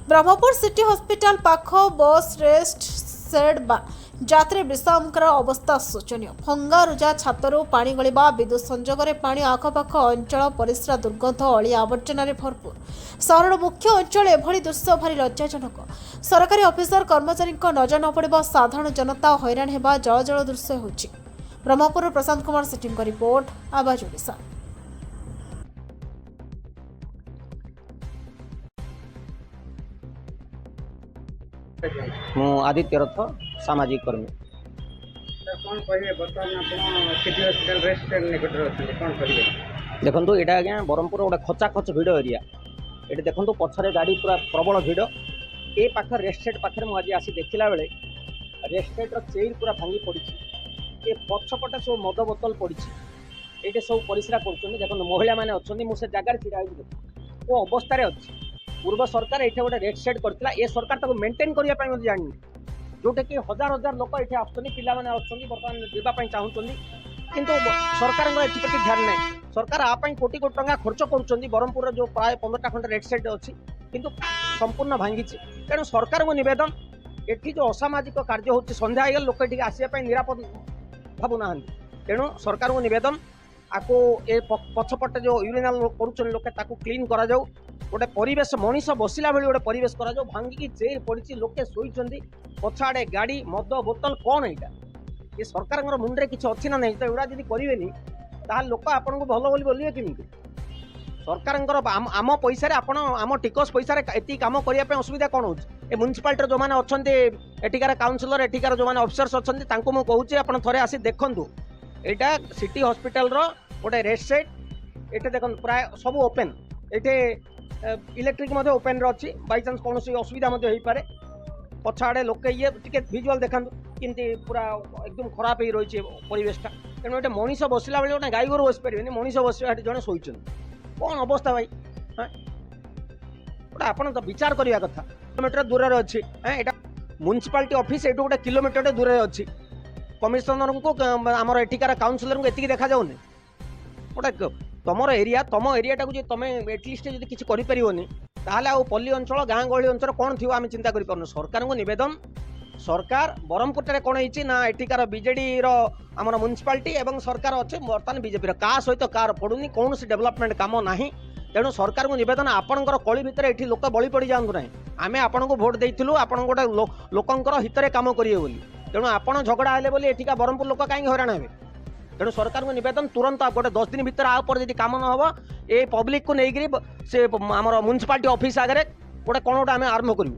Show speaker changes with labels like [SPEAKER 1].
[SPEAKER 1] Brahmapur city hospital पाख बस rest said जात्रे विषमकर अवस्था शोचनीय। भंगारुजा छातरू पानी गलिबा विद्युत संजोगरे पानी आखपाख अंचल परिस्रा दुर्गंध अलिया आवर्जन भरपूर। सहर मुख्य अंचल एभली दृश्य भारी लज्जाजनक। सरकारी अफिसर कर्मचारी नजर न पड़ा साधारण जनता हैरान होगा जल दृश्य होछि। ब्रह्मपुर प्रशांत कुमार सिटी रिपोर्ट आवाज ओडिशा।
[SPEAKER 2] मु आदित्य रथ सामाजिक कर्मी।
[SPEAKER 3] कौन कहे बर्तमान आप सिटी हॉस्पिटल रेस्ट निकट अच्छे कौन करेंगे?
[SPEAKER 2] देखो यहाँ आज्ञा ब्रह्मपुर गोटे खचाखच भिड़ एरिया। ये देखो पछरे गाड़ी पूरा प्रबल भिड़। ए पाख रेस्टेड पाखे मुझे आसी देखला बेले रेस्टेड चेयर पूरा भांगी पड़ी। ये पछपटे सब मद बोतल पड़ी। ये सब परिश्रा कर देखो महिला मैंने अच्छा मुझे जगार छिड़ा वो अवस्था अच्छी। पूर्व सरकार ये गोटे रेस्ट सेट करता ये सरकार ताको मेंटेन करने जानी जोटा कि हजार हजार लोक ये पाने बर्तमान जावाई चाहूँगी किंतु सरकार एप्रति ध्यान ना। सरकार आपाई कोटी कोटी टंका खर्च कर ब्रह्मपुर जो प्राय 15टा खंड रेड सेट अच्छी किंतु संपूर्ण भांगी। तेणु सरकार को निवेदन एटी जो असामाजिक कार्य हो संध्या हो लोक ये आसवाई निरापद भावुना। तेणु सरकार को निवेदन आपको ए पछपटे जो यूरिनाल कर लोके क्लीन करा जाऊ। गोटे परिवेश मनीष बसला भाई गोटे परिवेश करा जाऊ। भांगिकी चेयर पड़ी लोके शोचती पछाड़े गाड़ी मद बोतल कौन यहाँ ये सरकार मुंडे किसी अच्छी ना नहीं तो एगुड़ा जब करेनि ताल लोक आपन को भल बोली बोलिए केमी सरकार आम पैसा आम टिकस पैसा ये कम करने असुविधा कौन हो म्यूनिसिपालिटी जो मैंने अच्छा एଠିକାର काउनसिलर एଠିକାର जो मैंने अफिसर्स अच्छा मुझे कहूँ आप थे आसी देखूँ यहाँ सिटी हॉस्पिटल गोटे रेस्ट सेट ये देख प्राय सब ओपेन ये इलेक्ट्रिक ओपेन अच्छी बाई चान्स कौन असुविधा हो पारे पछाड़े लोके ये टे भिजुआल देखा कि पूरा एकदम खराब हो रही है परिवेशटा। तेणु ये मनीष बसला बेले गोटे गाई गोरु बस पारे मनीष बसवा जड़े शोचन कौन अवस्था भाई हाँ गोटे आप तो विचार करवा कथा किलोमीटर दूर अच्छी हाँ यहाँ म्यूनिसिपालिटी ऑफिस ये गोटे किलोमीटर दूर अच्छी कमिशनर को आमर एଠିକାର काउनसिलर को एति देखा जाऊनी गोटे तुम एरिया टाक तुम एटलिस्ट जब किसी करें ताहले पल्ली अंचल गाँ गहली अंचल कौन थी आम चिंता कर सरकार को निवेदन सरकार ब्रह्मपुर कौन होती ना एଠିକାର बीजेडी आमर म्यूनिसिपालिटी एवं सरकार अच्छे बर्तमान बीजेपी क्या सहित कार पड़ूनी कौन डेवलपमेंट कम ना। तेणु सरकार को निवेदन आपणकर कली भितर ये लोक बली पड़ जातु ना आम आपण को भोट देलु आप गोटे लोकंर हित कम करेंगे बोली। तेणु आपड़ झगड़ा हेले बोली एठिका ब्रह्मपुर लोक कहीं हैरान हे। तेणु सरकार को निवेदन तुरंत गोटे 10 दिन भितर आपर यदि कम न हम ये पब्लिक को लेकर से आम म्यूनिसिपालिटी ऑफिस आगे गोटे कौन गोटे आम आरंभ करूँ।